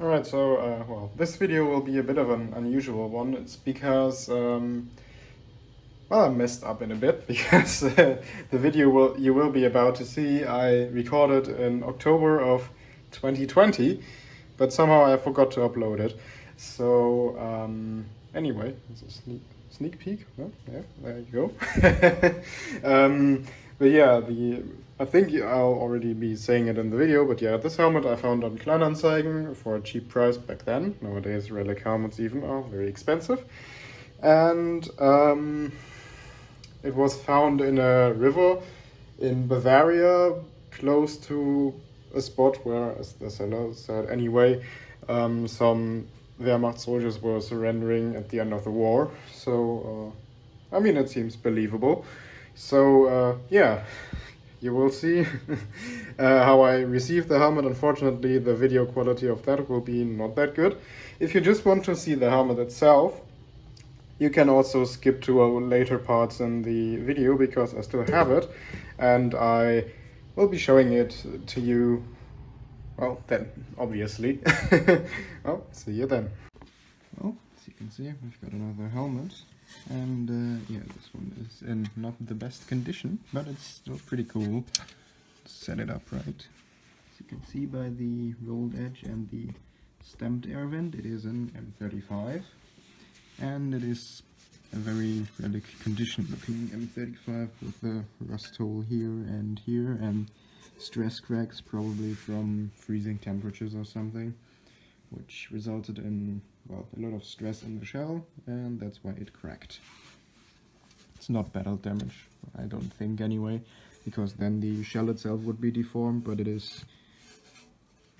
Alright, so, well, this video will be a bit of an unusual one. It's because, well, I messed up in a bit because the video you will be about to see I recorded in October of 2020, but somehow I forgot to upload it. So, anyway, it's a sneak peek. Oh, yeah, there you go. But yeah, I think I'll already be saying it in the video, but yeah, this helmet I found on Kleinanzeigen for a cheap price back then. Nowadays, relic helmets even are very expensive. And it was found in a river in Bavaria, close to a spot where, as the seller said anyway, some Wehrmacht soldiers were surrendering at the end of the war. So, I mean, it seems believable. So, yeah, you will see how I received the helmet. Unfortunately, the video quality of that will be not that good. If you just want to see the helmet itself, you can also skip to later parts in the video because I still have it and I will be showing it to you, well, then, obviously. Well, see you then. Well, as you can see, we've got another helmet, and yeah, this one is in not the best condition, but it's still pretty cool. Set it up right. As you can see by the rolled edge and the stamped air vent, it is an M35, and it is a very relic condition looking M35 with a rust hole here, and stress cracks, probably from freezing temperatures or something, which resulted in, well, a lot of stress in the shell, and that's why it cracked. It's not battle damage, I don't think anyway, because then the shell itself would be deformed, but it is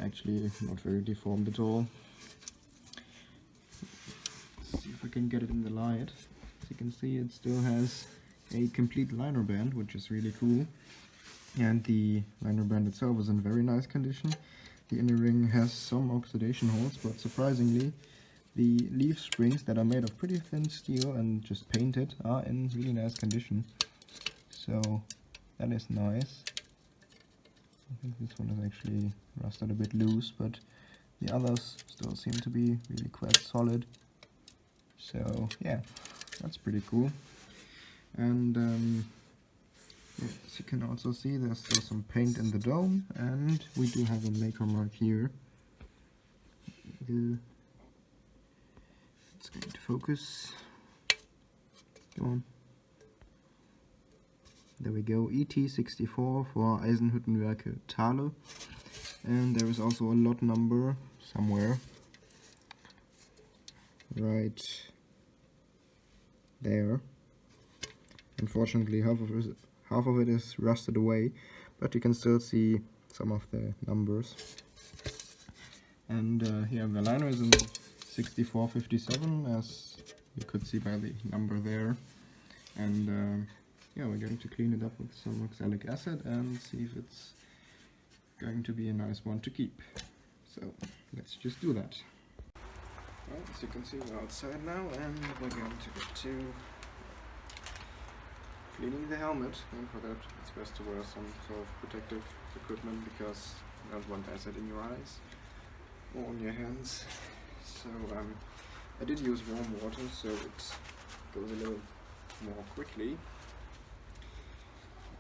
actually not very deformed at all. Let's see if I can get it in the light. As you can see, it still has a complete liner band, which is really cool. And the liner band itself is in very nice condition. The inner ring has some oxidation holes, but surprisingly, the leaf springs that are made of pretty thin steel and just painted are in really nice condition. So that is nice. I think this one is actually rusted a bit loose, but the others still seem to be really quite solid. So yeah, that's pretty cool. And as you can also see, there's still some paint in the dome, and we do have a maker mark here. It's going to focus. Come on. There we go, ET64 for Eisenhüttenwerke Thale. And there is also a lot number somewhere. Right there. Unfortunately, half of it is rusted away, but you can still see some of the numbers. And here the liner is in 6457, as you could see by the number there. And yeah, we're going to clean it up with some oxalic acid and see if it's going to be a nice one to keep. So let's just do that. Well, as you can see, we're outside now, and we're going to get to cleaning the helmet, and for that it's best to wear some sort of protective equipment because you don't want acid in your eyes or on your hands. So I did use warm water, so it goes a little more quickly,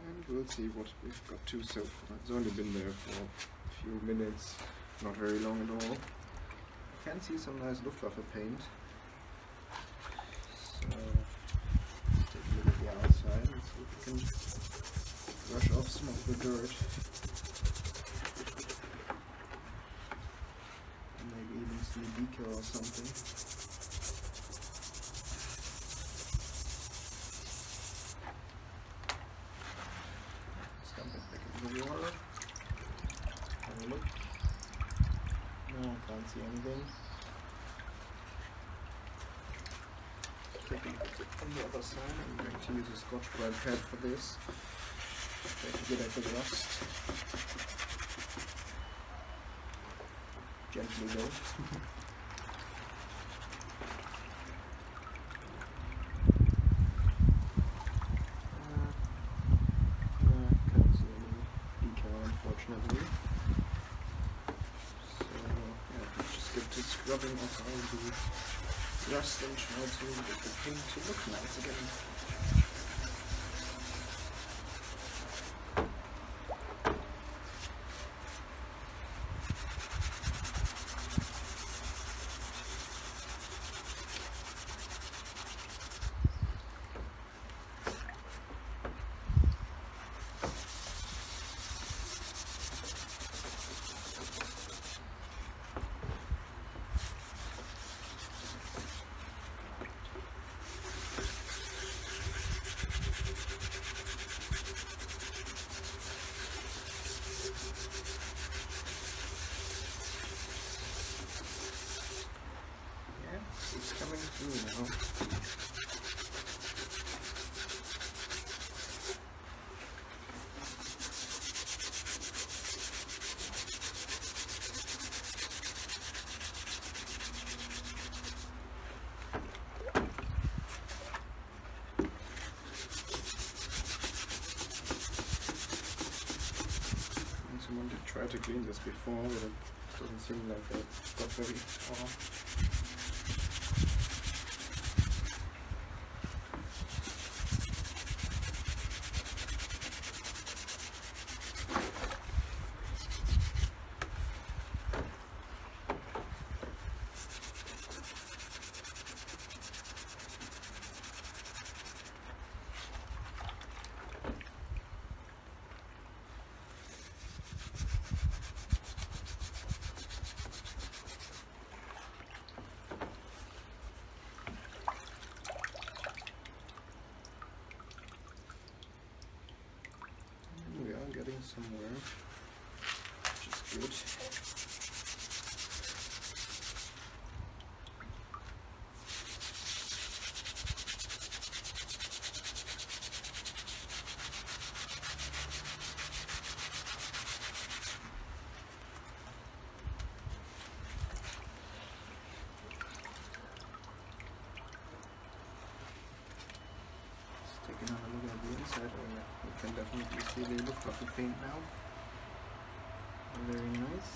and we'll see what we've got to so far. It's only been there for a few minutes, not very long at all. I can see some nice Luftwaffe paint, so take a look at the outside and see if we can brush off some of the dirt. And maybe even see a decal or something. Stamp it back into the water. Have a look. No, I can't see anything. Taking it on the other side, I'm going to use a Scotch-Brite pad for this. Try to get at the rust. Gently though. No, I can't see any decal, unfortunately. So yeah, let's just to scrubbing off all the rust and try to get the paint to look nice again. It's coming through now. Someone did try to clean this before, but it doesn't seem like they got very far. Getting somewhere, which is good. Let's take another look at the inside. You can definitely see the Luftwaffe paint now. Very nice.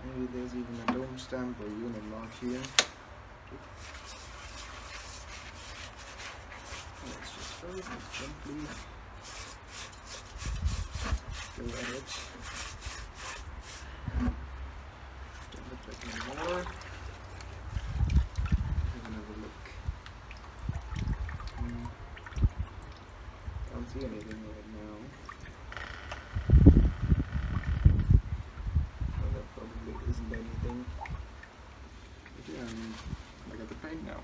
Maybe there's even a dome stamp or unit mark here. Let's just very gently go at it. Don't look like anymore. Have another look. Don't see anything right now. Well, there probably isn't anything. But yeah, I mean, I got the paint now.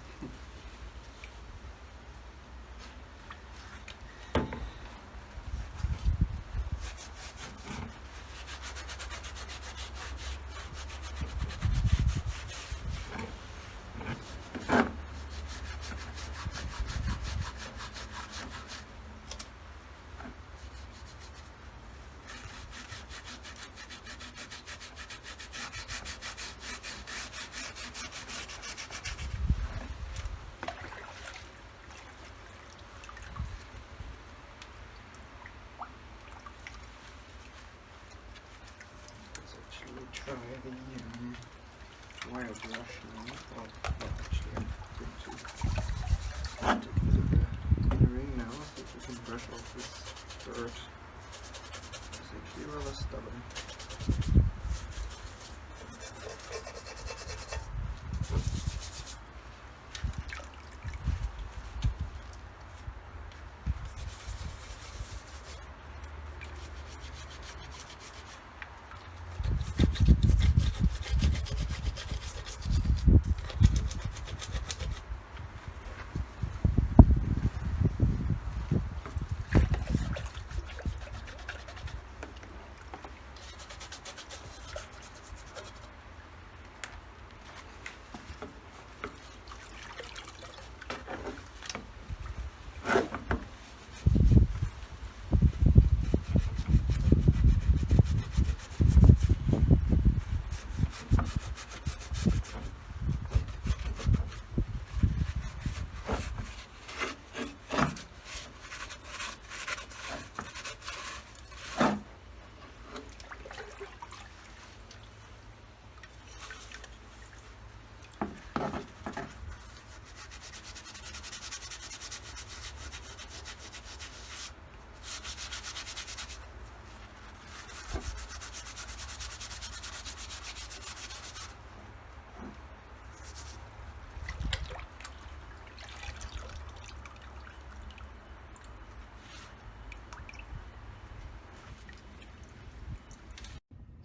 Try the wire brush now. Well, not actually, I'm going to take a bit of the ring now, so we can brush off this dirt. It's actually rather stubborn.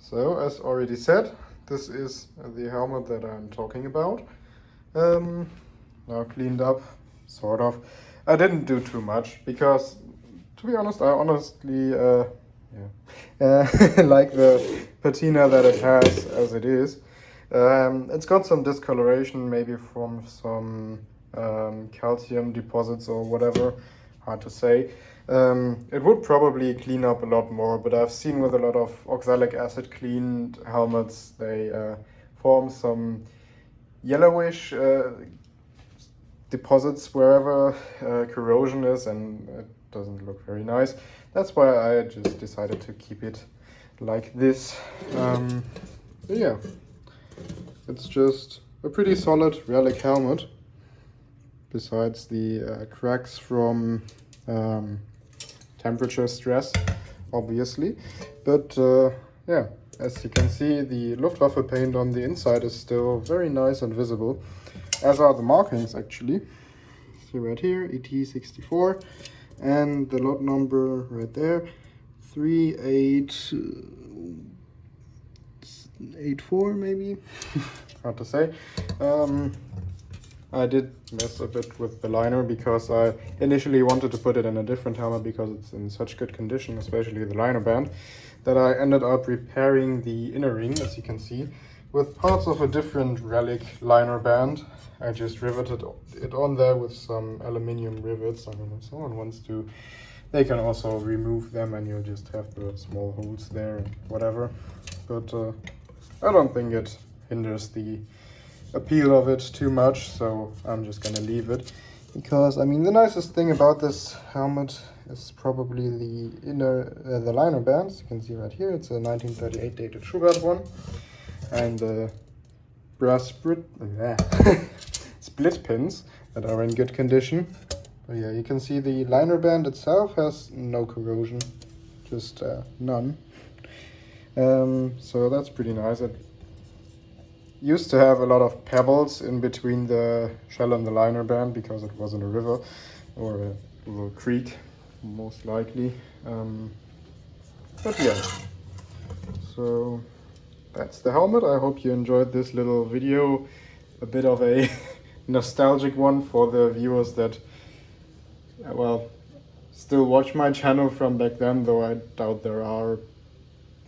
So, as already said, this is the helmet that I'm talking about. Now cleaned up, sort of. I didn't do too much because, to be honest, I honestly like the patina that it has as it is. It's got some discoloration, maybe from some calcium deposits or whatever, hard to say. It would probably clean up a lot more, but I've seen with a lot of oxalic acid cleaned helmets, they form some yellowish deposits wherever corrosion is, and it doesn't look very nice. That's why I just decided to keep it like this. But yeah, it's just a pretty solid relic helmet, besides the cracks from temperature stress, obviously. But yeah, as you can see, the Luftwaffe paint on the inside is still very nice and visible, as are the markings actually. See right here, ET64, and the lot number right there, 3884 maybe, hard to say. I did mess a bit with the liner because I initially wanted to put it in a different helmet because it's in such good condition, especially the liner band, that I ended up repairing the inner ring, as you can see, with parts of a different relic liner band. I just riveted it on there with some aluminium rivets. I mean, if someone wants to, they can also remove them and you'll just have the small holes there and whatever. But I don't think it hinders the appeal of it too much, so I'm just gonna leave it, because I mean the nicest thing about this helmet is probably the the liner bands. You can see right here, it's a 1938 dated Stuttgart one, and the brass split pins that are in good condition. But yeah, you can see the liner band itself has no corrosion, just none. So that's pretty nice. It used to have a lot of pebbles in between the shell and the liner band because it was in a river or a little creek, most likely. But yeah, so that's the helmet. I hope you enjoyed this little video, a bit of a nostalgic one for the viewers that, well, still watch my channel from back then, though I doubt there are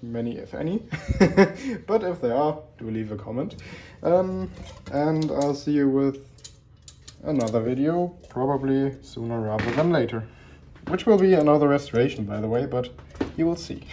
many, if any. But if there are, do leave a comment. And I'll see you with another video, probably sooner rather than later. Which will be another restoration, by the way, but you will see.